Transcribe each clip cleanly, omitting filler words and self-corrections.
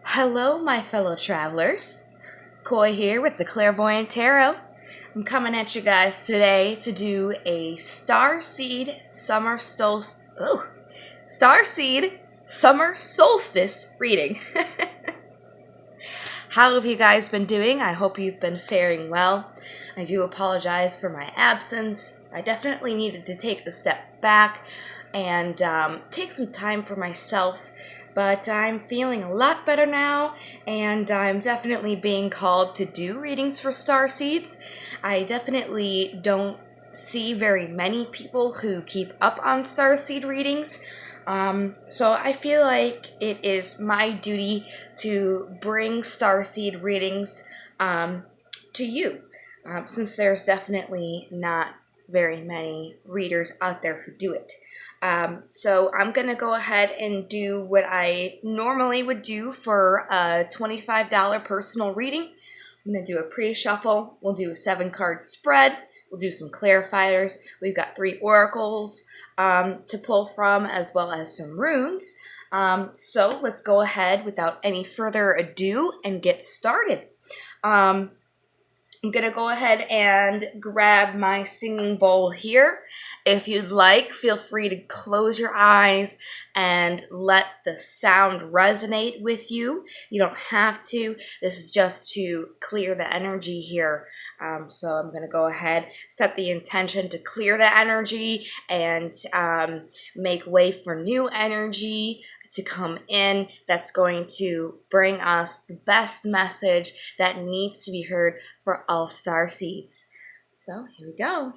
Hello, my fellow travelers. Koi here with the Clairvoyant Tarot. I'm coming at you guys today to do a Starseed Summer Solstice reading. How have you guys been doing? I hope you've been faring well. I do apologize for my absence. I definitely needed to take a step back and take some time for myself, but I'm feeling a lot better now, and I'm definitely being called to do readings for Starseeds. I definitely don't see very many people who keep up on Starseed readings. So I feel like it is my duty to bring Starseed readings to you, since there's definitely not very many readers out there who do it. So I'm going to go ahead and do what I normally would do for a $25 personal reading. I'm going to do a pre-shuffle. We'll do a 7-card spread. We'll do some clarifiers. We've got 3 oracles to pull from, as well as some runes. So let's go ahead without any further ado and get started. I'm going to go ahead and grab my singing bowl here. If you'd like, feel free to close your eyes and let the sound resonate with you. You don't have to. This is just to clear the energy here. So I'm going to go ahead, set the intention to clear the energy and make way for new energy to come in that's going to bring us the best message that needs to be heard for all Starseeds. So here we go.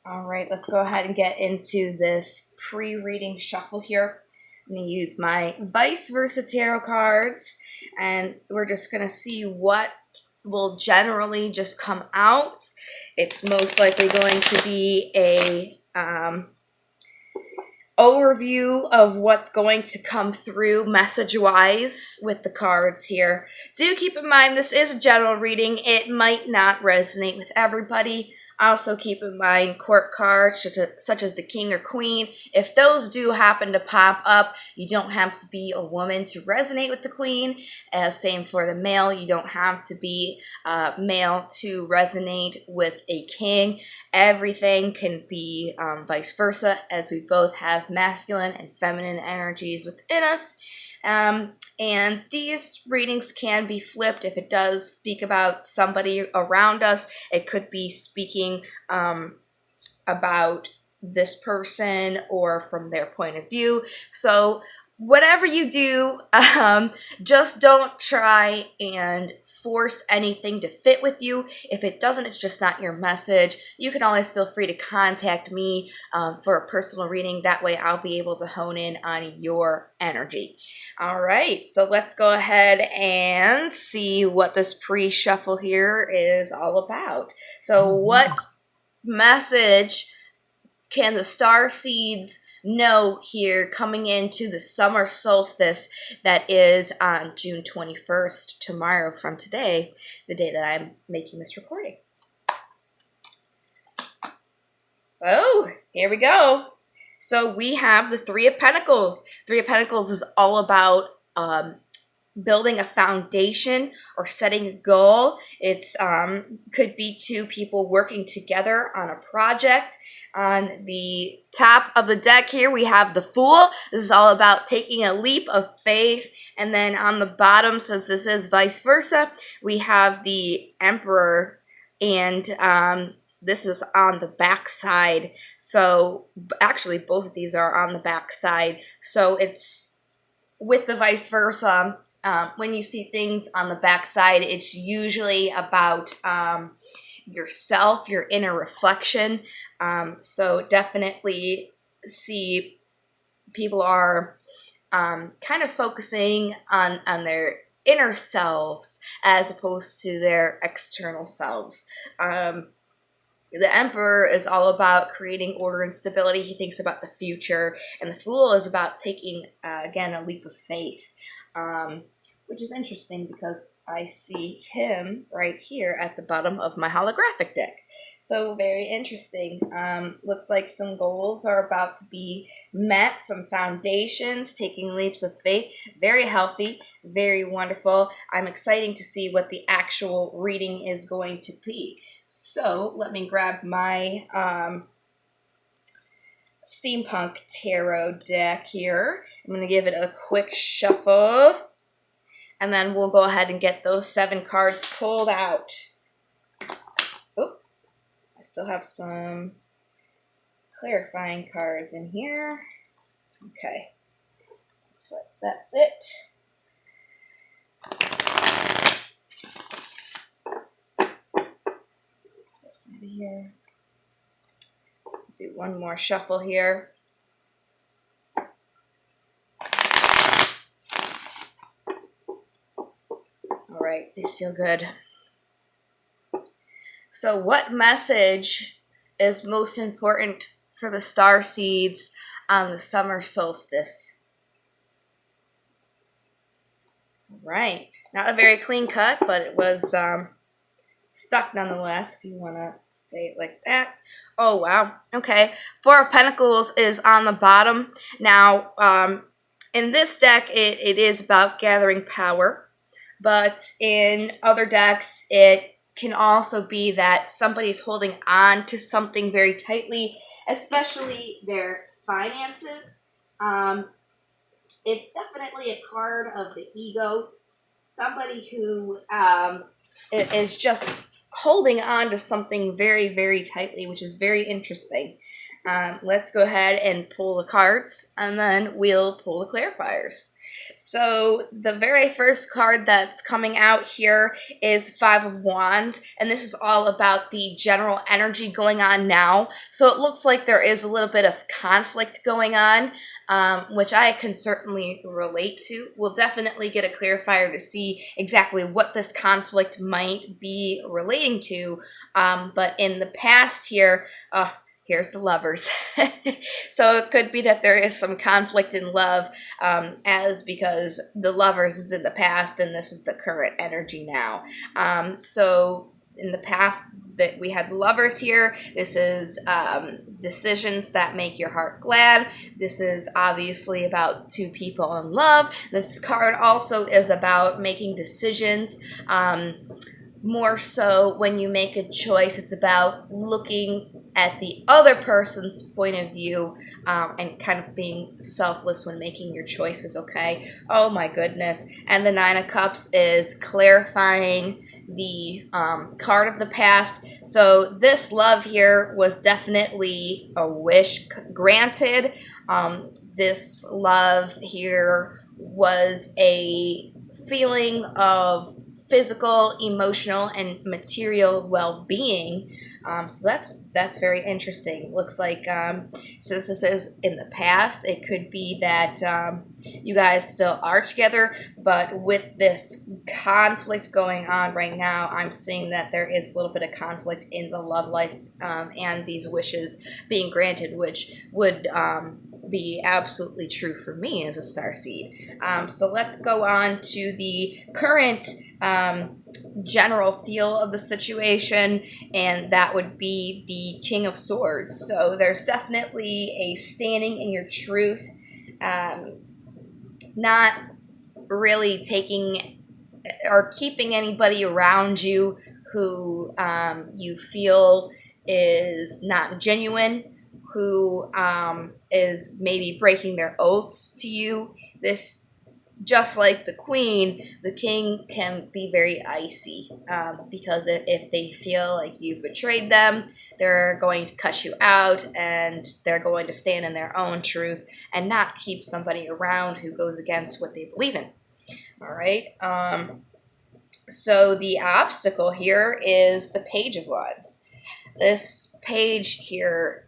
All right, let's go ahead and get into this pre-reading shuffle here. I'm going to use my Vice Versa Tarot cards, and we're just going to see what will generally just come out. It's most likely going to be a overview of what's going to come through message-wise with the cards here. Do keep in mind this is a general reading. It might not resonate with everybody. Also keep in mind court cards such as the king or queen. If those do happen to pop up, you don't have to be a woman to resonate with the queen. Same for the male. You don't have to be male to resonate with a king. Everything can be vice versa, as we both have masculine and feminine energies within us. And these readings can be flipped. If it does speak about somebody around us, it could be speaking about this person or from their point of view. So whatever you do, just don't try and force anything to fit with you. If it doesn't, it's just not your message. You can always feel free to contact me for a personal reading. That way I'll be able to hone in on your energy. All right, so let's go ahead and see what this pre-shuffle here is all about. So what message can the Starseeds know here coming into the summer solstice that is on June 21st, tomorrow from today, the day that I'm making this recording? Oh, here we go. So we have the 3 of Pentacles. 3 of Pentacles is all about building a foundation or setting a goal. It's could be 2 people working together on a project. On the top of the deck here, we have the Fool. This is all about taking a leap of faith. And then on the bottom, since this is vice versa, we have the Emperor, and this is on the back side. So actually, both of these are on the back side. So it's with the vice versa. When you see things on the back side, it's usually about yourself, your inner reflection. So definitely see people are kind of focusing on their inner selves as opposed to their external selves. The Emperor is all about creating order and stability. He thinks about the future. And the Fool is about taking, again, a leap of faith. Which is interesting because I see him right here at the bottom of my holographic deck. So very interesting. Looks like some goals are about to be met, some foundations, taking leaps of faith. Very healthy, very wonderful. I'm excited to see what the actual reading is going to be. So let me grab my Steampunk Tarot deck here. I'm going to give it a quick shuffle. And then we'll go ahead and get those 7 cards pulled out. Oh, I still have some clarifying cards in here. Okay, looks like that's it. This out of here. Do one more shuffle here. All right, these feel good. So what message is most important for the Starseeds on the summer solstice? Right, not a very clean cut, but it was stuck nonetheless, if you want to say it like that. Oh, wow. Okay, 4 of Pentacles is on the bottom. Now, in this deck, it is about gathering power, but in other decks, it can also be that somebody's holding on to something very tightly, especially their finances. It's definitely a card of the ego. Somebody who is just holding on to something very, very tightly, which is very interesting. Let's go ahead and pull the cards, and then we'll pull the clarifiers. So the very first card that's coming out here is 5 of Wands, and this is all about the general energy going on now. So it looks like there is a little bit of conflict going on, which I can certainly relate to. We'll definitely get a clarifier to see exactly what this conflict might be relating to, but in the past here, here's the Lovers. So it could be that there is some conflict in love, as because the Lovers is in the past and this is the current energy now. So in the past that we had Lovers here, this is decisions that make your heart glad. This is obviously about 2 people in love. This card also is about making decisions. More so when you make a choice, it's about looking at the other person's point of view, and kind of being selfless when making your choices, okay? Oh my goodness. And the 9 of Cups is clarifying the card of the past. So this love here was definitely a wish granted. This love here was a feeling of physical, emotional, and material well-being. So that's very interesting. Looks like since this is in the past, it could be that you guys still are together, but with this conflict going on right now, I'm seeing that there is a little bit of conflict in the love life, and these wishes being granted, which would be absolutely true for me as a starseed. So let's go on to the current general feel of the situation, and that would be the King of Swords. So there's definitely a standing in your truth, not really taking or keeping anybody around you who you feel is not genuine, who is maybe breaking their oaths to you. This, just like the Queen, the King can be very icy, because if they feel like you've betrayed them, they're going to cut you out, and they're going to stand in their own truth and not keep somebody around who goes against what they believe in. All right. So the obstacle here is the Page of Wands. This page here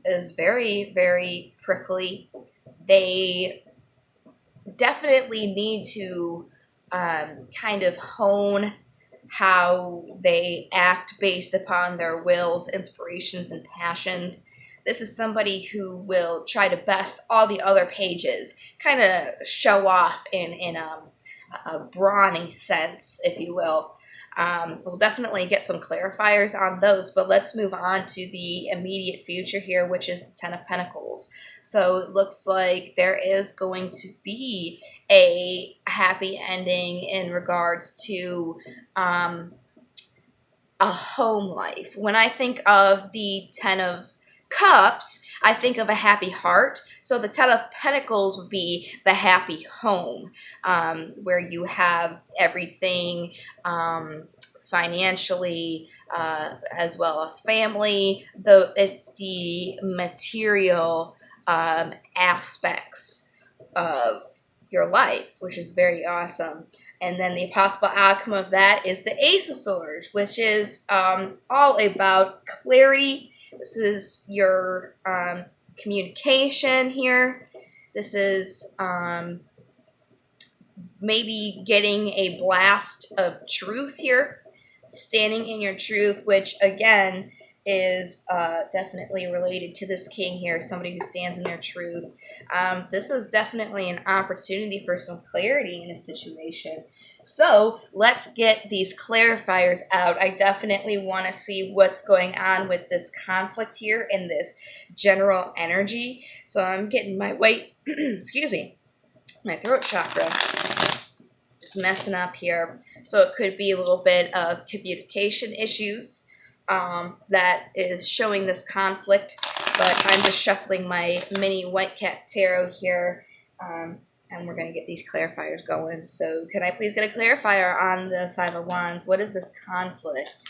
is very, very prickly. They definitely need to kind of hone how they act based upon their wills, inspirations, and passions. This is somebody who will try to best all the other pages, kind of show off in a brawny sense, if you will. We'll definitely get some clarifiers on those, but let's move on to the immediate future here, which is the Ten of Pentacles. So it looks like there is going to be a happy ending in regards to a home life. When I think of the Ten of Cups, I think of a happy heart. So the Ten of Pentacles would be the happy home, where you have everything financially, as well as family. Though it's the material aspects of your life, which is very awesome. And then the possible outcome of that is the Ace of Swords, which is all about clarity. This is your communication here. This is maybe getting a blast of truth here, standing in your truth, which again is definitely related to this king here, somebody who stands in their truth. This is definitely an opportunity for some clarity in a situation. So let's get these clarifiers out. I definitely want to see what's going on with this conflict here and this general energy. So I'm getting my weight, excuse me, my throat chakra is messing up here. So it could be a little bit of communication issues that is showing this conflict, but I'm just shuffling my mini White Cat Tarot here, and we're going to get these clarifiers going. So can I please get a clarifier on the Five of Wands? What is this conflict?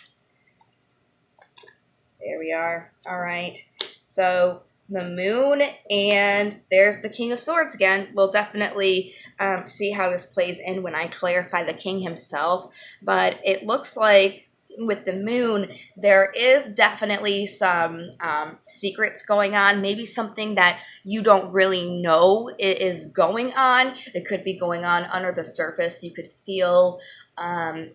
There we are. All right. So the Moon, and there's the King of Swords again. We'll definitely see how this plays in when I clarify the King himself, but it looks like with the Moon, there is definitely some secrets going on, maybe something that you don't really know is going on. It could be going on under the surface. You could feel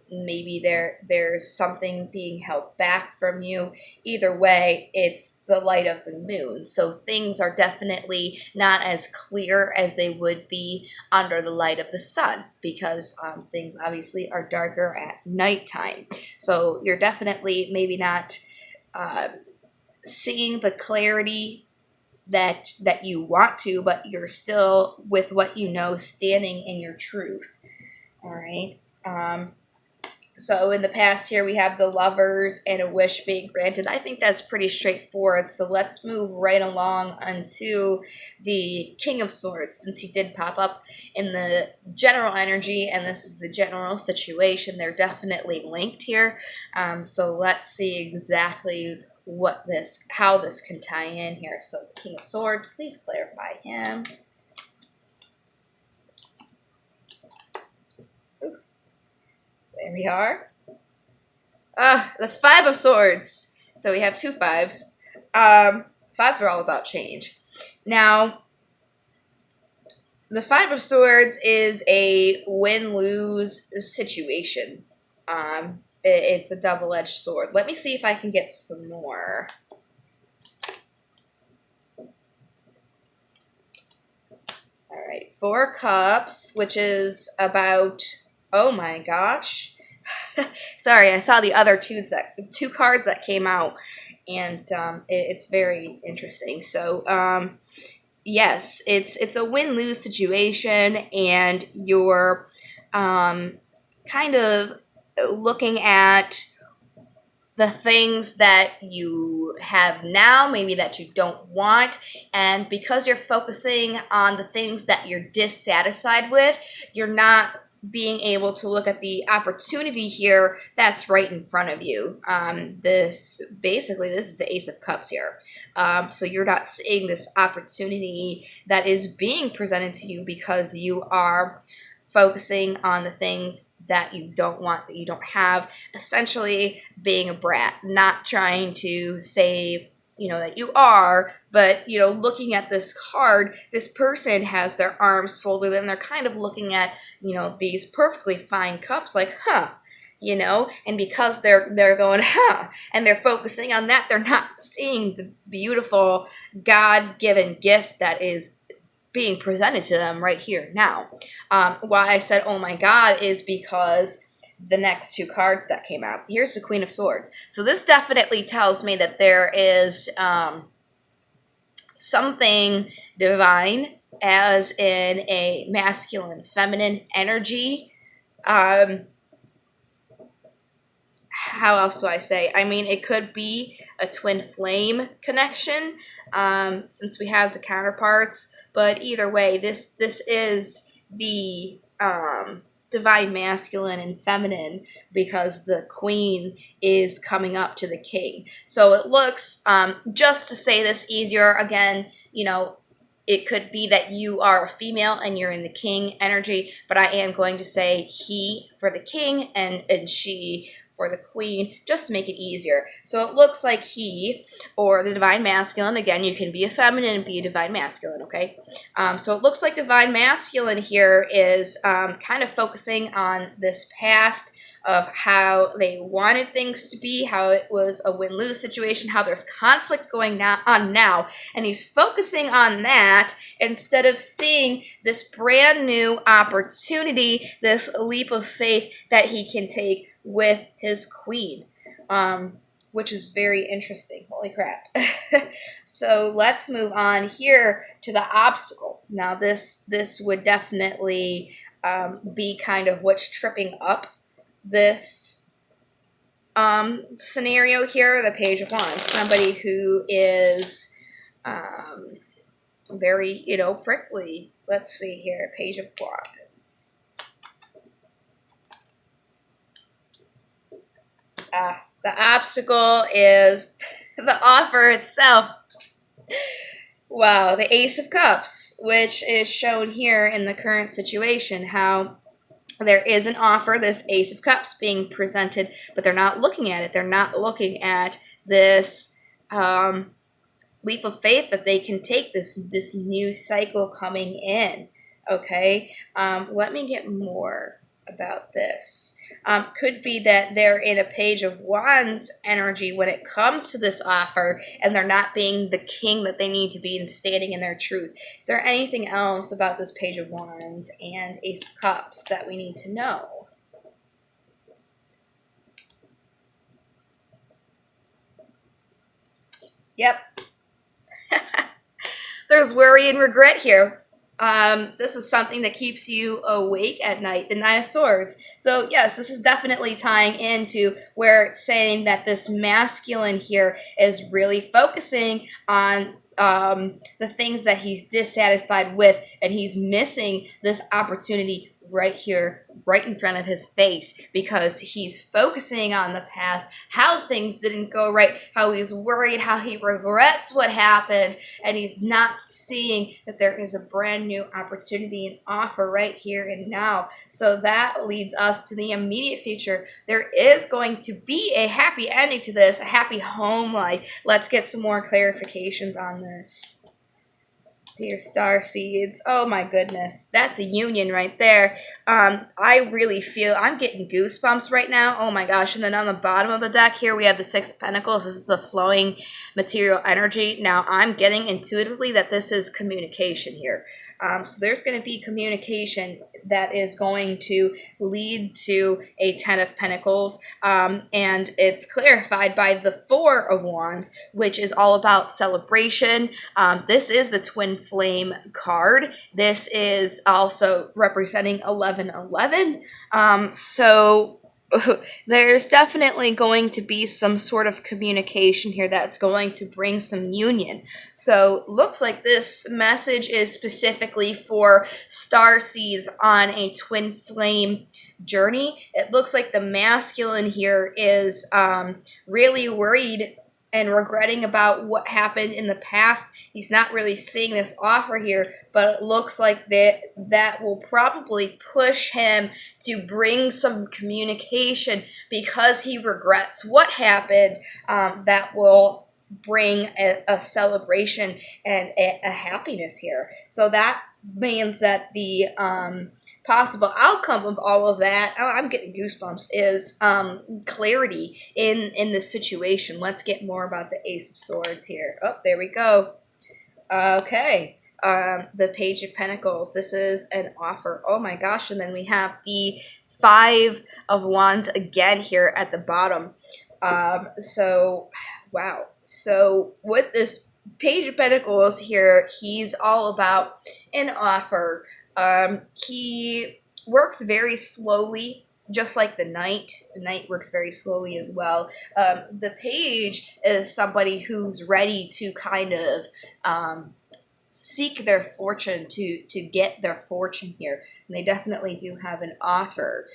maybe there's something being held back from you. Either way, it's the light of the moon. So things are definitely not as clear as they would be under the light of the sun, because things obviously are darker at nighttime. So you're definitely maybe not seeing the clarity that you want to, but you're still, with what you know, standing in your truth. All right. So in the past here, we have the Lovers and a wish being granted. I think that's pretty straightforward. So let's move right along onto the King of Swords, since he did pop up in the general energy, and this is the general situation. They're definitely linked here. So let's see exactly how this can tie in here. So the King of Swords, please clarify him. There we are. The Five of Swords. So we have two fives. Fives are all about change. Now, the Five of Swords is a win-lose situation. It's a double-edged sword. Let me see if I can get some more. All right, Four Cups, which is about, oh my gosh. Sorry, I saw the other two cards that came out, and it's very interesting. So, yes, it's a win-lose situation, and you're kind of looking at the things that you have now, maybe that you don't want, and because you're focusing on the things that you're dissatisfied with, you're not being able to look at the opportunity here that's right in front of you. This is the Ace of Cups here. So you're not seeing this opportunity that is being presented to you because you are focusing on the things that you don't want, that you don't have, essentially being a brat, not trying to say, that you are, but, looking at this card, this person has their arms folded and they're kind of looking at, these perfectly fine cups like, you know, and because they're going, huh, and they're focusing on that, they're not seeing the beautiful God-given gift that is being presented to them right here now. Why I said, oh my God, is because the next two cards that came out. Here's the Queen of Swords. So this definitely tells me that there is something divine, as in a masculine, feminine energy. How else do I say? I mean, it could be a twin flame connection, since we have the counterparts. But either way, this is the divine masculine and feminine, because the queen is coming up to the king. So it looks, just to say this easier, again, you know, it could be that you are a female and you're in the king energy, but I am going to say he for the king and she for the queen, just to make it easier. So it looks like he, or the divine masculine, again, you can be a feminine and be a divine masculine, okay? So it looks like divine masculine here is kind of focusing on this past of how they wanted things to be, how it was a win-lose situation, how there's conflict going on now, and he's focusing on that instead of seeing this brand new opportunity, this leap of faith that he can take with his queen, which is very interesting. Holy crap. So let's move on here to the obstacle. Now this would definitely be kind of what's tripping up this scenario here, the Page of Wands. Somebody who is very, you know, prickly. Let's see here, Page of Wands. The obstacle is the offer itself. Wow, the Ace of Cups, which is shown here in the current situation, how there is an offer, this Ace of Cups being presented, but they're not looking at it. They're not looking at this leap of faith that they can take, this new cycle coming in, okay? Let me get more about this. Could be that they're in a Page of Wands energy when it comes to this offer, and they're not being the king that they need to be and standing in their truth. Is there anything else about this Page of Wands and Ace of Cups that we need to know? Yep. There's worry and regret here. This is something that keeps you awake at night, the Nine of Swords. So yes, this is definitely tying into where it's saying that this masculine here is really focusing on the things that he's dissatisfied with, and he's missing this opportunity right here, right in front of his face, because he's focusing on the past, how things didn't go right, how he's worried, how he regrets what happened, and he's not seeing that there is a brand new opportunity and offer right here and now. So that leads us to the immediate future. There is going to be a happy ending to this, a happy home life. Let's get some more clarifications on this. Dear Starseeds, oh my goodness, that's a union right there. I really feel, I'm getting goosebumps right now, oh my gosh. And then on the bottom of the deck here, we have the Six of Pentacles. This is a flowing material energy. Now, I'm getting intuitively that this is communication here. So there's going to be communication that is going to lead to a Ten of Pentacles, and it's clarified by the Four of Wands, which is all about celebration. This is the Twin Flame card. This is also representing 1111. So there's definitely going to be some sort of communication here that's going to bring some union. So looks like this message is specifically for Starseeds on a twin flame journey. It looks like the masculine here is really worried and regretting about what happened in the past. He's not really seeing this offer here, but it looks like that will probably push him to bring some communication because he regrets what happened. That will bring a celebration and a happiness here. So that means that the possible outcome of all of that, oh, I'm getting goosebumps, is clarity in this situation. Let's get more about the Ace of Swords here. Oh, there we go. Okay. The Page of Pentacles. This is an offer. Oh my gosh. And then we have the Five of Wands again here at the bottom. So, wow. So with this Page of Pentacles here, he's all about an offer. He works very slowly, just like the Knight. The Knight works very slowly as well. The Page is somebody who's ready to kind of seek their fortune, to get their fortune here. And they definitely do have an offer.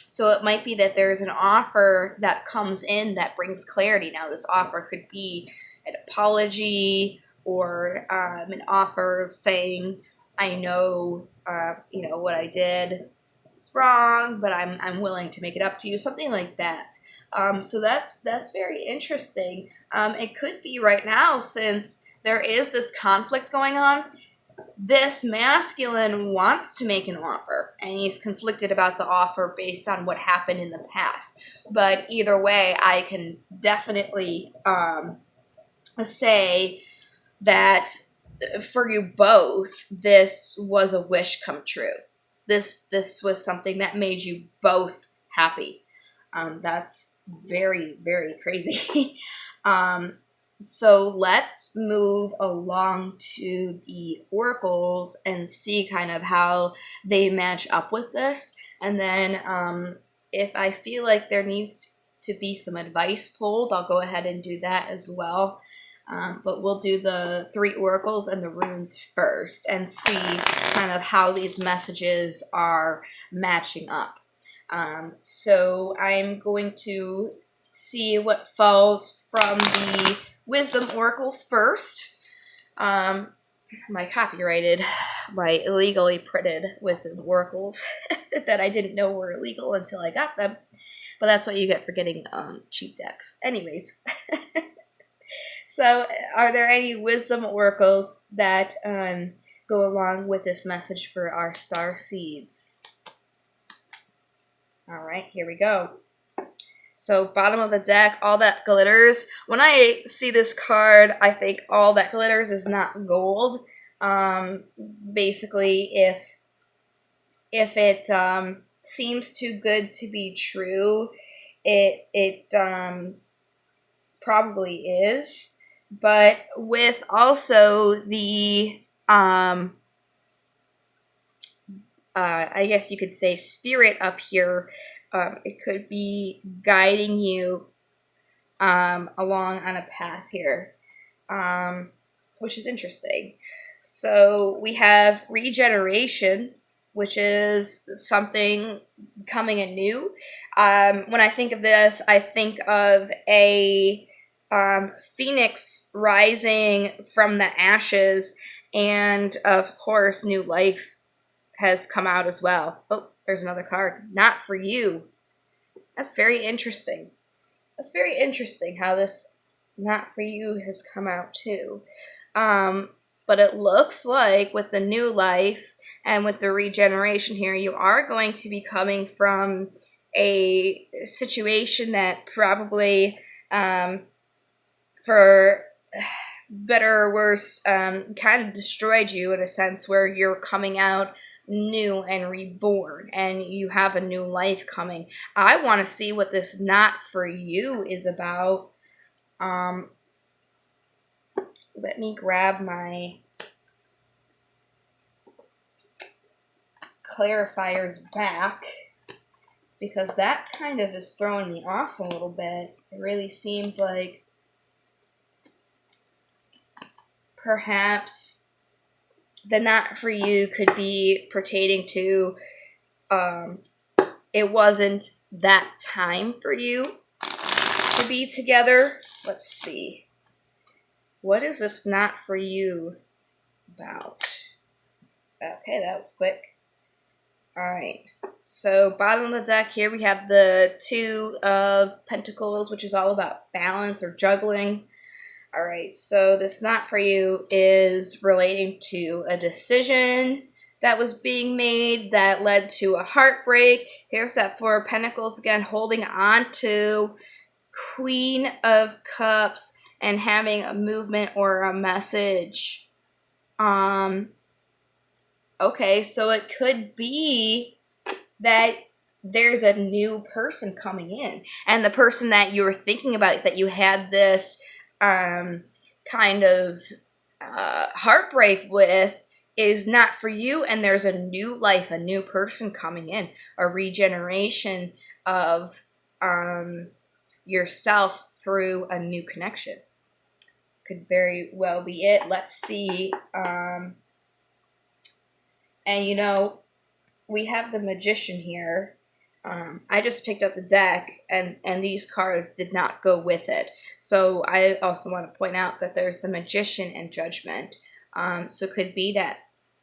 So it might be that there's an offer that comes in that brings clarity. Now, this offer could be an apology or an offer of saying, I know, what I did was wrong, but I'm willing to make it up to you, something like that. So that's very interesting. It could be right now, since there is this conflict going on. This masculine wants to make an offer, and he's conflicted about the offer based on what happened in the past. But either way, I can definitely say that for you both, this was a wish come true. This was something that made you both happy. That's very, very crazy. So let's move along to the oracles and see kind of how they match up with this. And then if I feel like there needs to be some advice pulled, I'll go ahead and do that as well. But we'll do the 3 oracles and the runes first and see kind of how these messages are matching up. So I'm going to see what falls from the wisdom oracles first. My illegally printed wisdom oracles that I didn't know were illegal until I got them. But that's what you get for getting cheap decks. Anyways. So are there any wisdom oracles that go along with this message for our star seeds? All right, here we go. So bottom of the deck, all that glitters. When I see this card, I think all that glitters is not gold. Basically, if it seems too good to be true, it probably is. But with also the I guess you could say spirit up here, it could be guiding you along on a path here, which is interesting. So we have regeneration, which is something coming anew. When I think of this, I think of a phoenix rising from the ashes, and of course, new life has come out as well. Oh, there's another card. Not for you. That's very interesting. That's very interesting how this not for you has come out too. But it looks like with the new life and with the regeneration here, you are going to be coming from a situation that probably, for better or worse, kind of destroyed you in a sense, where you're coming out new and reborn, and you have a new life coming. I want to see what this not for you is about. Let me grab my clarifiers back, because that kind of is throwing me off a little bit. It really seems like perhaps the not for you could be pertaining to it wasn't that time for you to be together. Let's see. What is this not for you about? Okay, that was quick. Alright, so bottom of the deck here we have the Two of Pentacles, which is all about balance or juggling. Alright, so this knot for you is relating to a decision that was being made that led to a heartbreak. Here's that Four of Pentacles again, holding on to Queen of Cups and having a movement or a message. Okay, so it could be that there's a new person coming in, and the person that you were thinking about, that you had this kind of heartbreak with, is not for you, and there's a new life, a new person coming in, a regeneration of yourself through a new connection. Could very well be it. Let's see. And you know, we have the Magician here. I just picked up the deck, and these cards did not go with it. So I also want to point out that there's the Magician and Judgment. So it could be that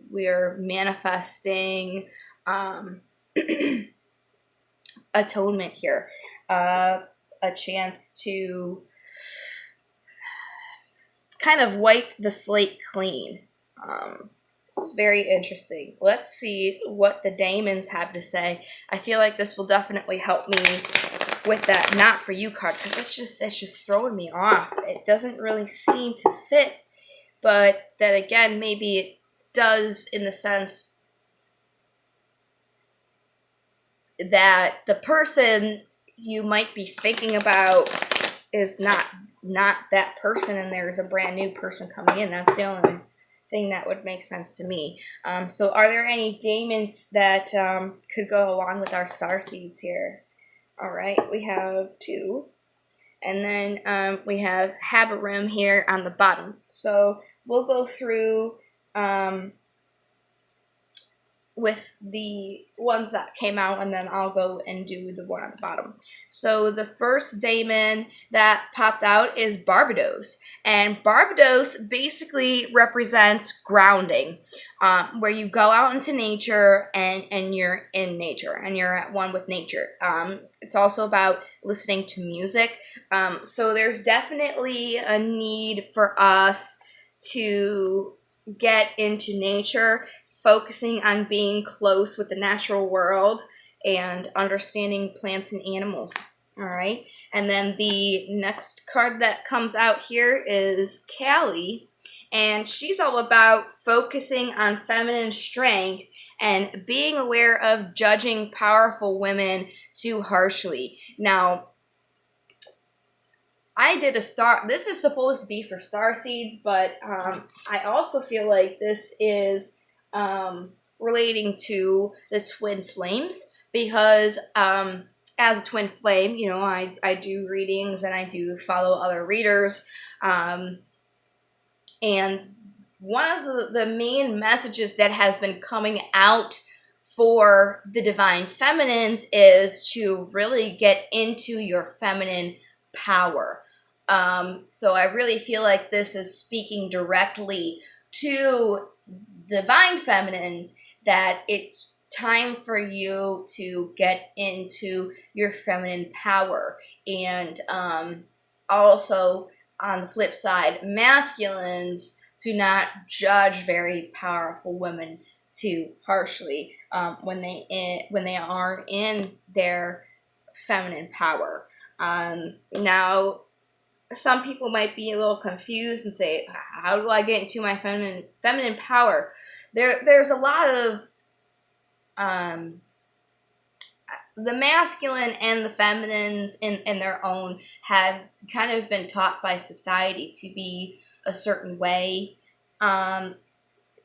we're manifesting atonement here. A chance to kind of wipe the slate clean. This is very interesting. Let's see what the Daemons have to say. I feel like this will definitely help me with that Not For You card, because it's just throwing me off. It doesn't really seem to fit, but then again, maybe it does in the sense that the person you might be thinking about is not that person, and there's a brand new person coming in. That's the only thing that would make sense to me. So are there any Daemons that could go along with our Starseeds here? All right, we have 2. And then we have Habarim here on the bottom. So we'll go through with the ones that came out, and then I'll go and do the one on the bottom. So the first Daemon that popped out is Barbados, and Barbados basically represents grounding, where you go out into nature and you're in nature and you're at one with nature. It's also about listening to music. So there's definitely a need for us to get into nature, focusing on being close with the natural world and understanding plants and animals. All right. And then the next card that comes out here is Callie, and she's all about focusing on feminine strength and being aware of judging powerful women too harshly. Now, I did this is supposed to be for Starseeds, but I also feel like this is relating to the twin flames, because as a twin flame, you know, I do readings and I do follow other readers, and one of the main messages that has been coming out for the divine feminines is to really get into your feminine power. So I really feel like this is speaking directly to divine feminines, that it's time for you to get into your feminine power. And also on the flip side, masculines, to not judge very powerful women too harshly when they are in their feminine power. Now, some people might be a little confused and say, how do I get into my feminine power? There's a lot of the masculine and the feminines in their own have kind of been taught by society to be a certain way.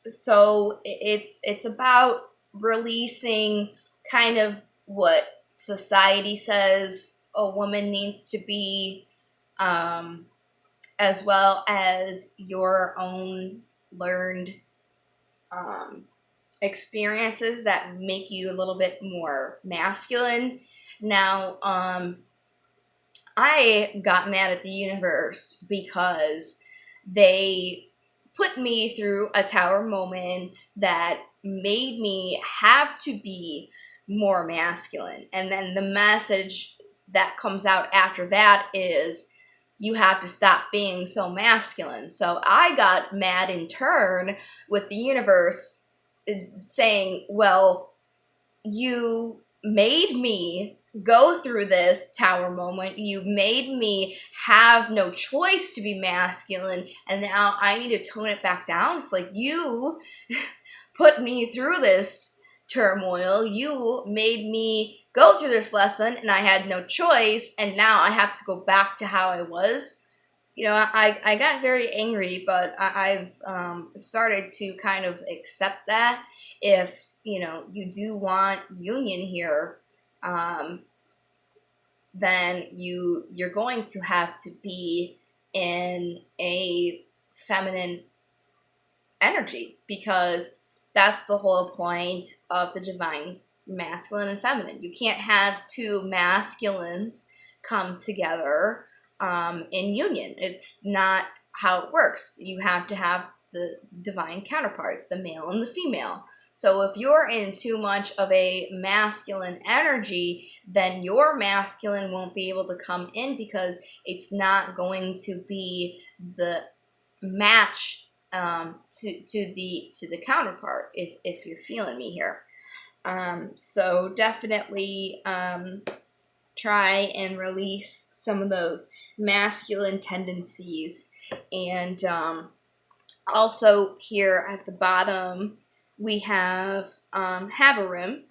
So it's about releasing kind of what society says a woman needs to be, as well as your own learned experiences that make you a little bit more masculine. Now, I got mad at the universe because they put me through a tower moment that made me have to be more masculine. And then the message that comes out after that is you have to stop being so masculine. So I got mad in turn with the universe saying, well, you made me go through this tower moment. You made me have no choice to be masculine, and now I need to tone it back down. It's like you put me through this turmoil. You made me go through this lesson, and I had no choice, and now I have to go back to how I was. You know, I got very angry, but I've started to kind of accept that. If, you know, you do want union here, then you're going to have to be in a feminine energy, because that's the whole point of the divine masculine and feminine. You can't have two masculines come together in union. It's not how it works. You have to have the divine counterparts, the male and the female. So if you're in too much of a masculine energy, then your masculine won't be able to come in, because it's not going to be the match to the counterpart, if you're feeling me here. So definitely try and release some of those masculine tendencies. And also here at the bottom we have Habarim,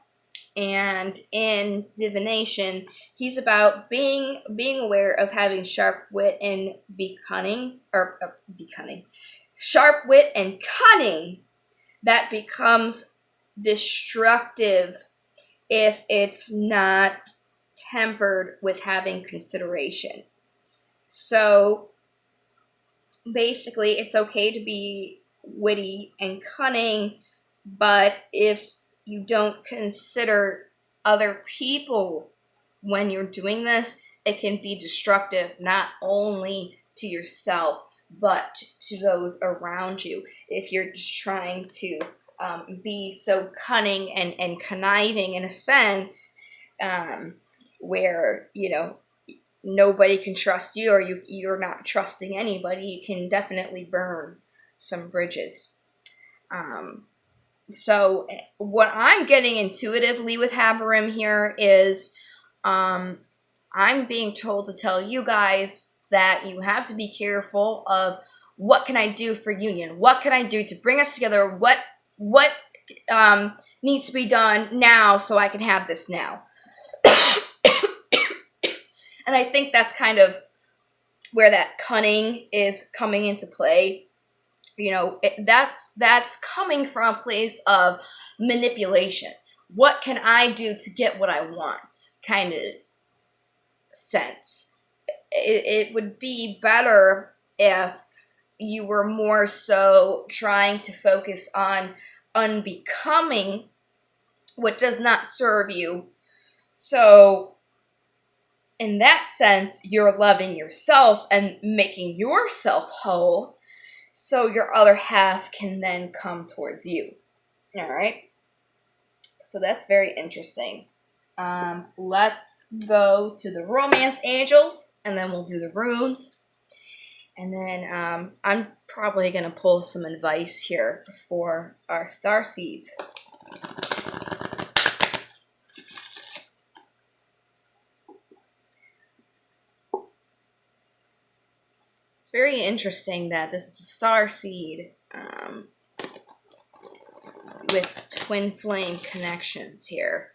and in divination he's about being aware of having sharp wit and be cunning, or be cunning, sharp wit and cunning that becomes destructive if it's not tempered with having consideration. So basically, it's okay to be witty and cunning, but if you don't consider other people when you're doing this, it can be destructive, not only to yourself, but to those around you. If you're just trying to be so cunning and conniving in a sense, where, you know, nobody can trust you, or you're not trusting anybody, you can definitely burn some bridges. So what I'm getting intuitively with Habarim here is I'm being told to tell you guys that you have to be careful of what can I do for union? What can I do to bring us together? What needs to be done now so I can have this now? And I think that's kind of where that cunning is coming into play. You know, that's coming from a place of manipulation. What can I do to get what I want? Kind of sense. It would be better if you were more so trying to focus on unbecoming what does not serve you. So in that sense, you're loving yourself and making yourself whole, so your other half can then come towards you. All right? So that's very interesting. Let's go to the romance angels, and then we'll do the runes. And then I'm probably going to pull some advice here for our starseeds. It's very interesting that this is a starseed with twin flame connections here,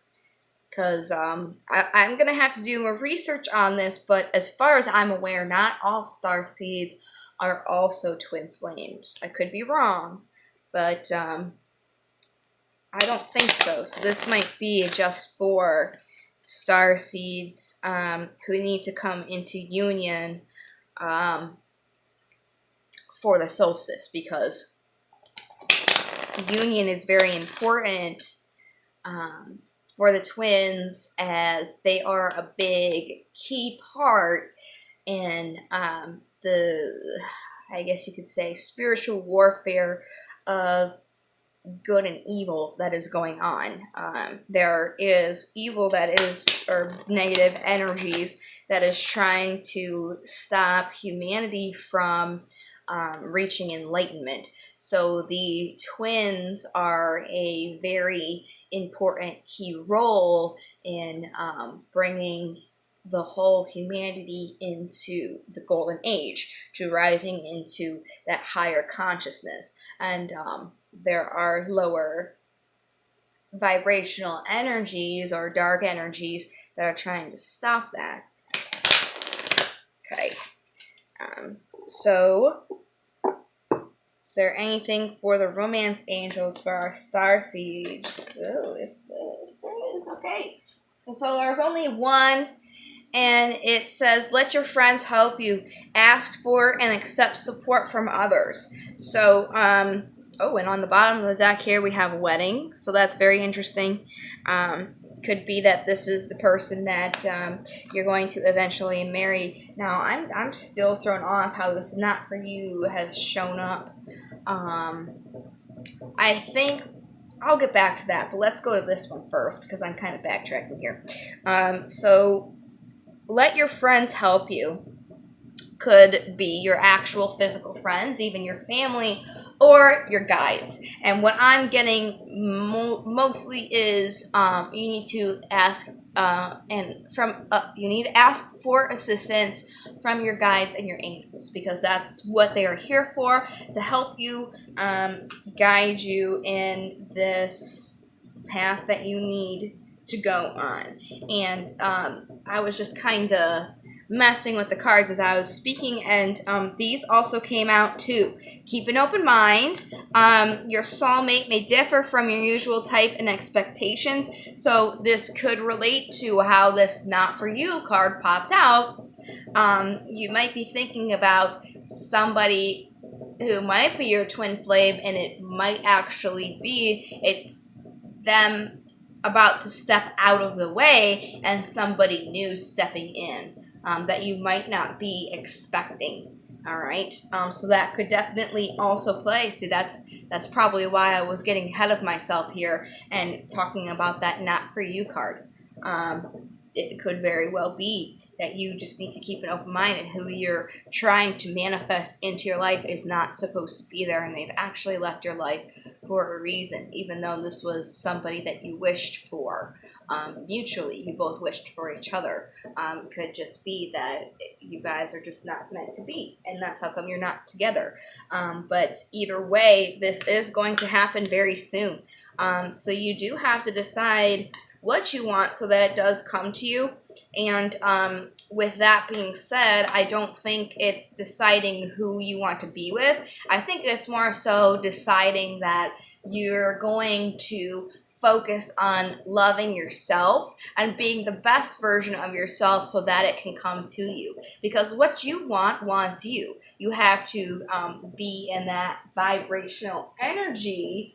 because I'm going to have to do more research on this, but as far as I'm aware, not all starseeds are also twin flames. I could be wrong, but I don't think so. So this might be just for starseeds who need to come into union for the solstice, because union is very important for the twins, as they are a big key part in the, I guess you could say, spiritual warfare of good and evil that is going on. There is evil that is, or negative energies that is trying to stop humanity from reaching enlightenment. So the twins are a very important key role in bringing the whole humanity into the golden age, to rising into that higher consciousness. And there are lower vibrational energies or dark energies that are trying to stop that. Okay. So, is there anything for the romance angels for our Starseeds? Oh, yes, there is. Okay. And so there's only one, and it says, let your friends help you. Ask for and accept support from others. So, oh, and on the bottom of the deck here we have wedding. So that's very interesting. Could be that this is the person that you're going to eventually marry. Now, I'm still thrown off how this not for you has shown up. I think I'll get back to that, but let's go to this one first because I'm kind of backtracking here. So let your friends help you. Could be your actual physical friends, even your family, or your guides. And what I'm getting mostly is you need to ask you need to ask for assistance from your guides and your angels, because that's what they are here for, to help you, guide you in this path that you need to go on. And I was just kind of messing with the cards as I was speaking, and these also came out too. Keep an open mind. Your soulmate may differ from your usual type and expectations, so this could relate to how this not for you card popped out. You might be thinking about somebody who might be your twin flame, and it might actually be it's them about to step out of the way and somebody new stepping in. That you might not be expecting. All right, so that could definitely also play. See, that's probably why I was getting ahead of myself here and talking about that not for you card. It could very well be that you just need to keep an open mind, and who you're trying to manifest into your life is not supposed to be there, and they've actually left your life for a reason, even though this was somebody that you wished for. Mutually, you both wished for each other. Could just be that you guys are just not meant to be, and that's how come you're not together. But either way, this is going to happen very soon. So you do have to decide what you want so that it does come to you. And with that being said, I don't think it's deciding who you want to be with. I think it's more so deciding that you're going to focus on loving yourself and being the best version of yourself so that it can come to you. Because what you want wants you. You have to be in that vibrational energy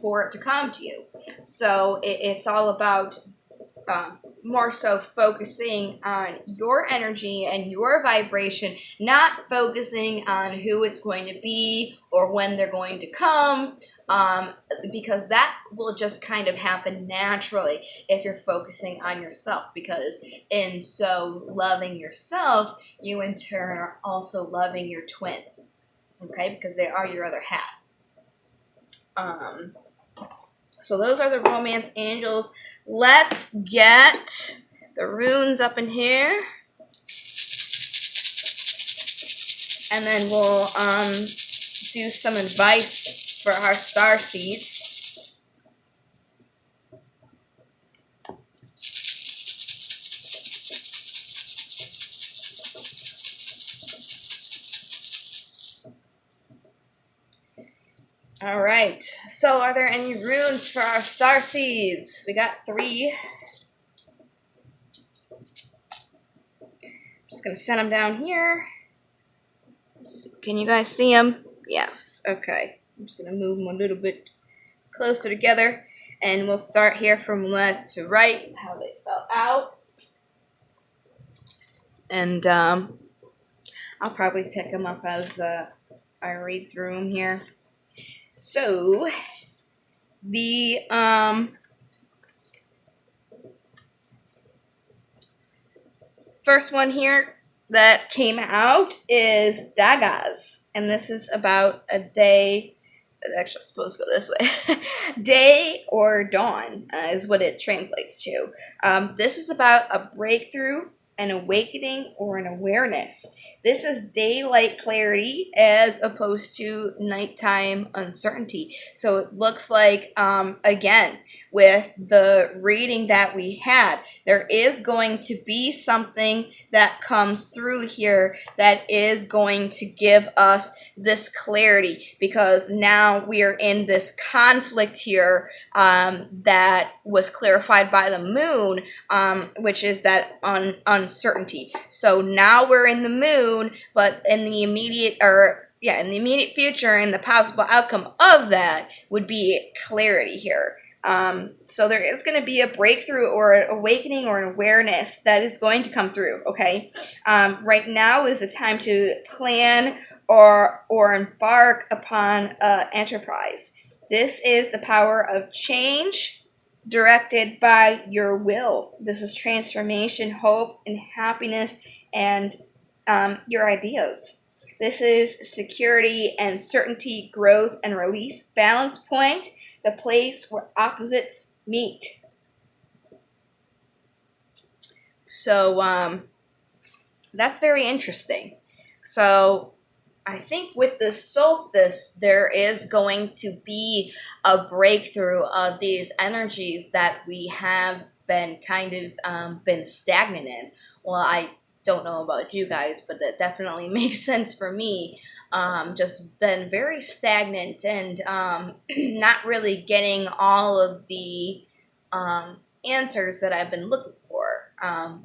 for it to come to you. So it's all about more so focusing on your energy and your vibration, not focusing on who it's going to be or when they're going to come, because that will just kind of happen naturally if you're focusing on yourself, because in so loving yourself, you in turn are also loving your twin, okay, because they are your other half. So those are the romance angels. Let's get the runes up in here. And then we'll do some advice for our Starseeds. All right. So are there any runes for our Starseeds? We got 3. Just going to set them down here. Can you guys see them? Yes. Okay. I'm just going to move them a little bit closer together. And we'll start here from left to right, how they fell out. And I'll probably pick them up as I read through them here. So, The first one here that came out is Dagas, and this is about a day. Actually, I'm supposed to go this way. Day or dawn is what it translates to. This is about a breakthrough, an awakening, or an awareness. This is daylight clarity as opposed to nighttime uncertainty. So it looks like, again, with the reading that we had, there is going to be something that comes through here that is going to give us this clarity, because now we are in this conflict here that was clarified by the moon, which is that uncertainty. So now we're in the moon, but in the immediate in the immediate future, and the possible outcome of that would be clarity here. So there is going to be a breakthrough or an awakening or an awareness that is going to come through, okay? Right now is the time to plan or embark upon enterprise. This is the power of change directed by your will. This is transformation, hope, and happiness, and your ideas. This is security and certainty, growth and release, balance point, the place where opposites meet. So that's very interesting. So I think with the solstice, there is going to be a breakthrough of these energies that we have been kind of been stagnant in. Well, I don't know about you guys, but that definitely makes sense for me. Just been very stagnant and not really getting all of the answers that I've been looking for,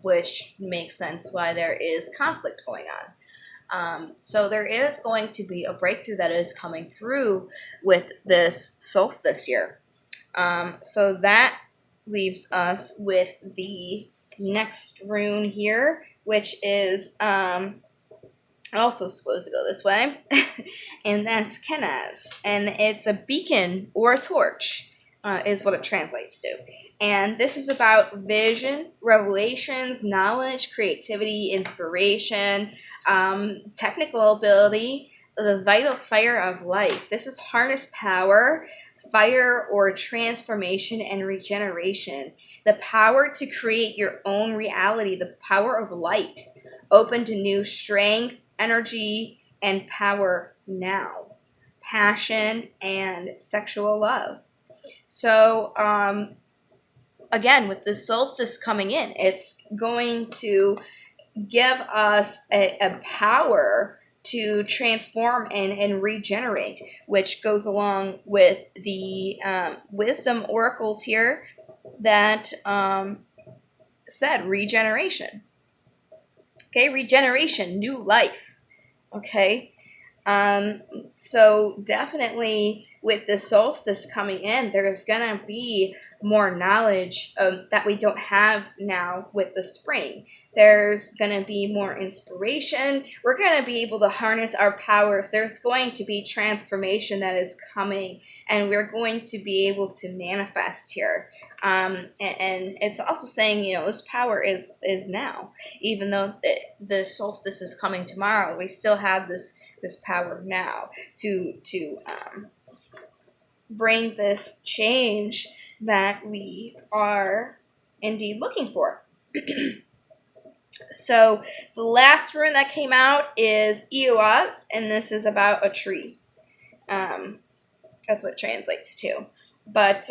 which makes sense why there is conflict going on. So there is going to be a breakthrough that is coming through with this solstice year. So that leaves us with the next rune here, which is also supposed to go this way, and that's Kenaz, and it's a beacon or a torch, is what it translates to. And this is about vision, revelations, knowledge, creativity, inspiration, technical ability, the vital fire of life. This is harness power, fire, or transformation and regeneration. The power to create your own reality, the power of light, open to new strength, energy, and power now. Passion and sexual love. So, again, with the solstice coming in, it's going to give us a power to transform and regenerate, which goes along with the wisdom oracles here that said regeneration. Okay, regeneration, new life. Okay, so definitely with the solstice coming in, there's gonna be more knowledge that we don't have now with the spring. There's gonna be more inspiration. We're gonna be able to harness our powers. There's going to be transformation that is coming, and we're going to be able to manifest here. And it's also saying, you know, this power is now. Even though the solstice is coming tomorrow, we still have this power now to bring this change that we are indeed looking for. So the last rune that came out is Eoaz, and this is about a tree. That's what it translates to. But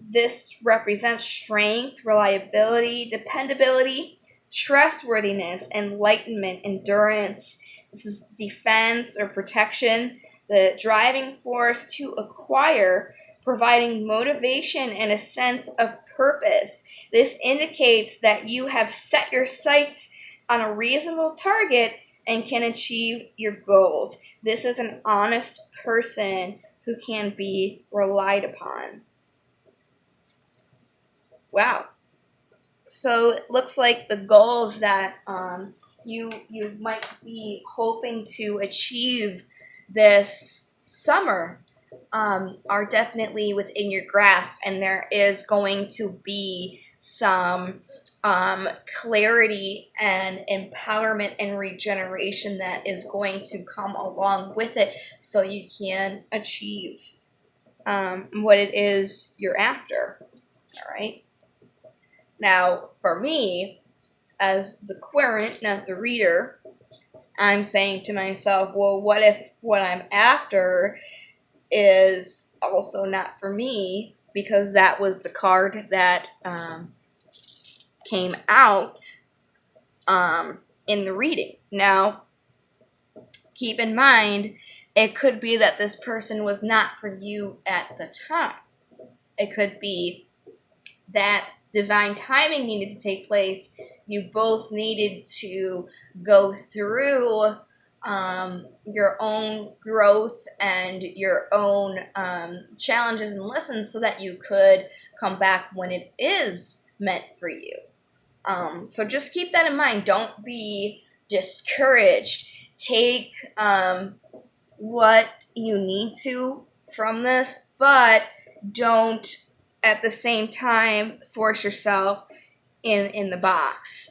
this represents strength, reliability, dependability, trustworthiness, enlightenment, endurance. This is defense or protection, the driving force to acquire, providing motivation and a sense of purpose. This indicates that you have set your sights on a reasonable target and can achieve your goals. This is an honest person who can be relied upon. Wow. So it looks like the goals that you might be hoping to achieve this summer are definitely within your grasp, and there is going to be some clarity and empowerment and regeneration that is going to come along with it, so you can achieve what it is you're after. All right. Now, for me, as the querent, not the reader, I'm saying to myself, well, what if what I'm after is also not for me? Because that was the card that came out in the reading. Now, keep in mind, it could be that this person was not for you at the time. It could be that divine timing needed to take place. You both needed to go through your own growth and your own challenges and lessons so that you could come back when it is meant for you. So just keep that in mind. Don't be discouraged. Take what you need to from this, but don't at the same time force yourself in the box.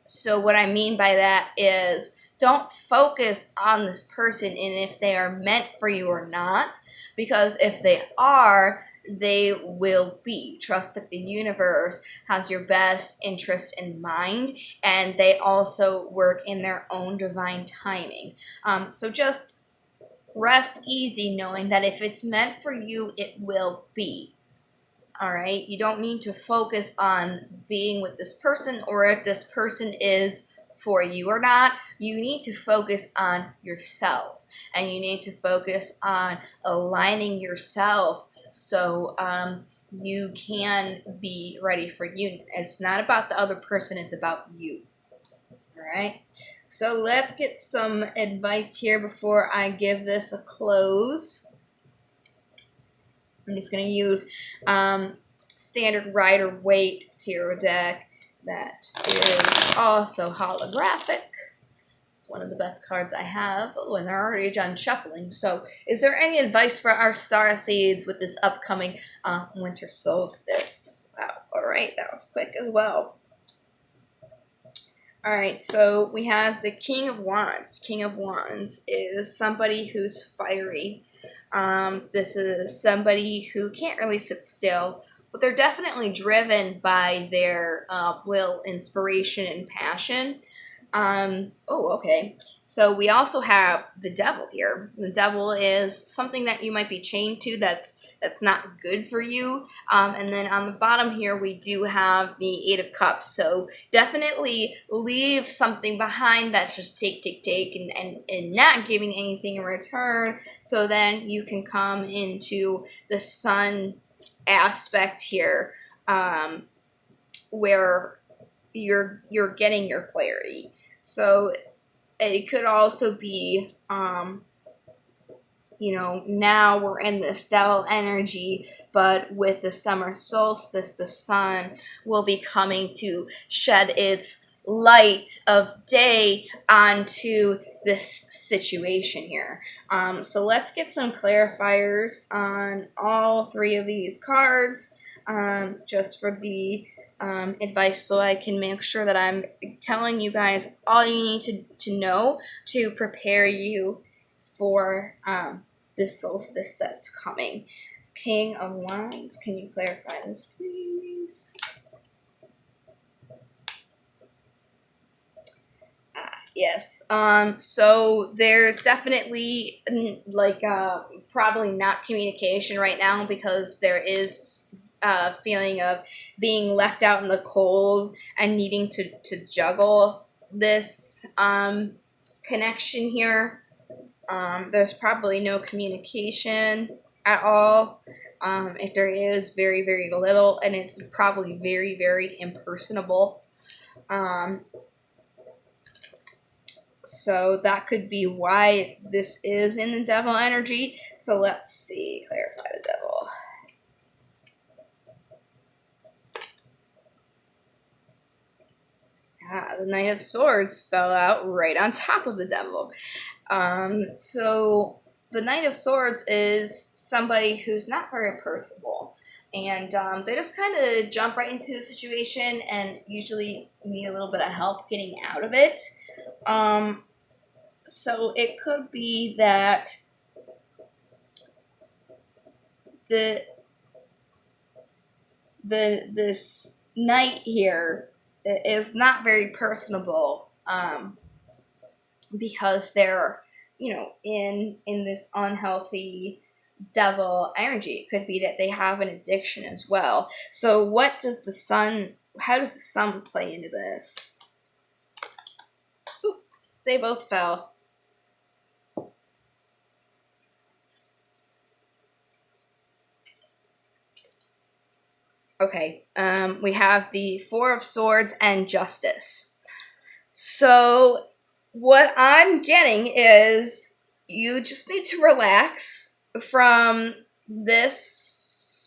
So what I mean by that is, don't focus on this person and if they are meant for you or not, because if they are, they will be. Trust that the universe has your best interest in mind, and they also work in their own divine timing. So just rest easy knowing that if it's meant for you, it will be. All right? You don't need to focus on being with this person or if this person is for you or not. You need to focus on yourself, and you need to focus on aligning yourself so you can be ready for you. It's not about the other person, it's about you. All right? So let's get some advice here before I give this a close. I'm just going to use standard Rider-Waite tarot deck that is also holographic. It's one of the best cards I have. Oh, and they're already done shuffling. So is there any advice for our Starseeds with this upcoming winter solstice? Wow, all right, that was quick as well. All right, so we have the King of Wands. King of Wands is somebody who's fiery. This is somebody who can't really sit still, but they're definitely driven by their will, inspiration, and passion. Okay. So we also have the Devil here. The Devil is something that you might be chained to that's not good for you. And then on the bottom here, we do have the Eight of Cups. So definitely leave something behind that's just take, and not giving anything in return. So then you can come into the Sun aspect here, where you're getting your clarity. So it could also be, now we're in this Devil energy, but with the summer solstice, the sun will be coming to shed its light of day onto this situation here. So let's get some clarifiers on all three of these cards, just for the advice, so I can make sure that I'm telling you guys all you need to know to prepare you for this solstice that's coming. King of Wands, can you clarify this, please? Yes. So there's definitely probably not communication right now, because there is a feeling of being left out in the cold and needing to juggle this connection here. There's probably no communication at all. If there is, very, very little, and it's probably very, very impersonable. So that could be why this is in the Devil energy. So let's see, clarify the Devil. The Knight of Swords fell out right on top of the Devil. So the Knight of Swords is somebody who's not very personable. And they just kind of jump right into the situation and usually need a little bit of help getting out of it. So it could be that this knight here is not very personable, because they're, in this unhealthy devil energy. It could be that they have an addiction as well. So how does the sun play into this? Ooh, they both fell. Okay, we have the Four of Swords and Justice. So what I'm getting is you just need to relax from this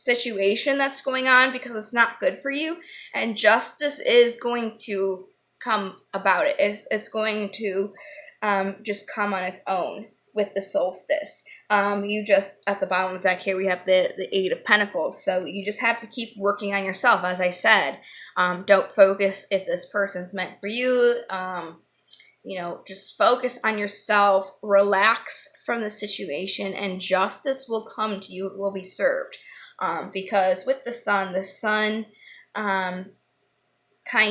situation that's going on because it's not good for you, and justice is going to come about it. It's going to just come on its own with the solstice. You just, at the bottom of the deck here, we have the Eight of Pentacles. So you just have to keep working on yourself, as I said. Don't focus if this person's meant for you. Just focus on yourself, relax from the situation, and justice will come to you. It will be served. Because with the sun kind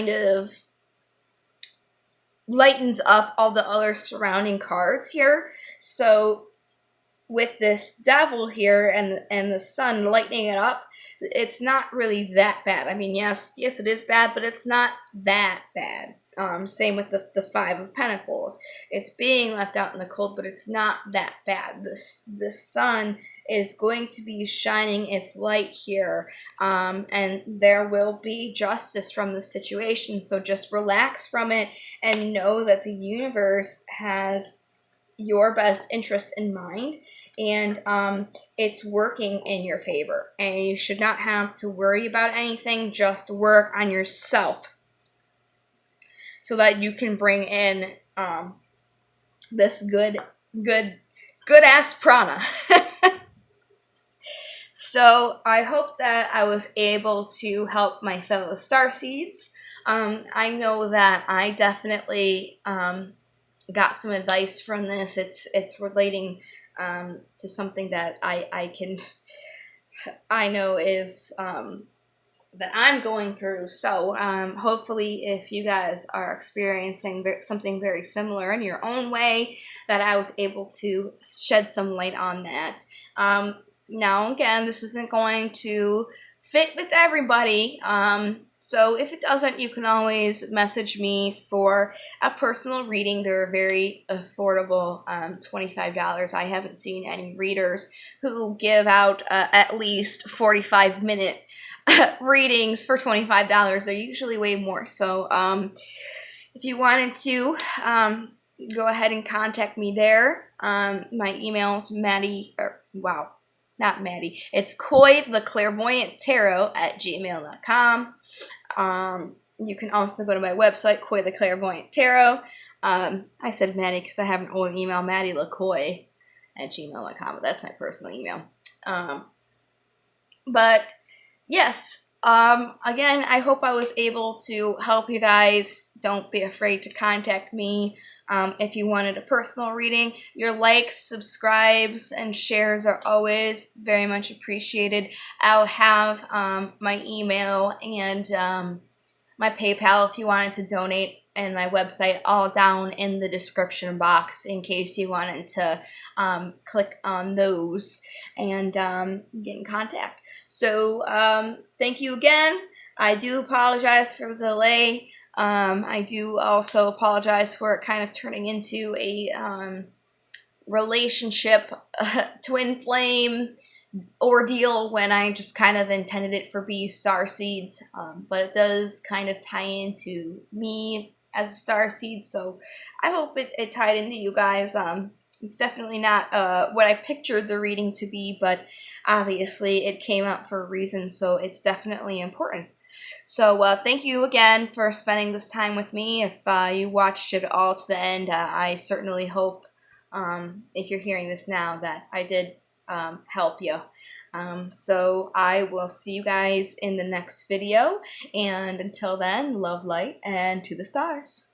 of lightens up all the other surrounding cards here. So with this devil here and the sun lightening it up, it's not really that bad. I mean, yes, it is bad, but it's not that bad. Same with the Five of Pentacles. It's being left out in the cold, but it's not that bad. The sun is going to be shining its light here, and there will be justice from the situation. So just relax from it and know that the universe has your best interest in mind, and it's working in your favor, and you should not have to worry about anything. Just work on yourself so that you can bring in this good ass prana. So I hope that I was able to help my fellow Starseeds. I know that I definitely got some advice from this. It's relating to something that I know is that I'm going through. So hopefully, if you guys are experiencing something very similar in your own way, that I was able to shed some light on that. Now, again, this isn't going to fit with everybody. So if it doesn't, you can always message me for a personal reading. They're very affordable, $25. I haven't seen any readers who give out at least 45-minute readings for $25. They're usually way more. So if you wanted to, go ahead and contact me there. My email's not Maddie. It's coytheclairvoyanttarot@gmail.com. You can also go to my website, Coy the Clairvoyant Tarot. I said Maddie because I have an old email, MaddieLaCoy@gmail.com, but that's my personal email. But yes, again, I hope I was able to help you guys. Don't be afraid to contact me. If you wanted a personal reading, your likes, subscribes, and shares are always very much appreciated. I'll have my email and my PayPal if you wanted to donate, and my website all down in the description box in case you wanted to click on those and get in contact. So thank you again. I do apologize for the delay. I do also apologize for it kind of turning into a relationship twin flame ordeal when I just kind of intended it for be Starseeds, but it does kind of tie into me as a Starseed, so I hope it tied into you guys. It's definitely not what I pictured the reading to be, but obviously it came out for a reason, so it's definitely important. So thank you again for spending this time with me. If you watched it all to the end, I certainly hope if you're hearing this now, that I did help you. So I will see you guys in the next video, and until then, love, light, and to the stars.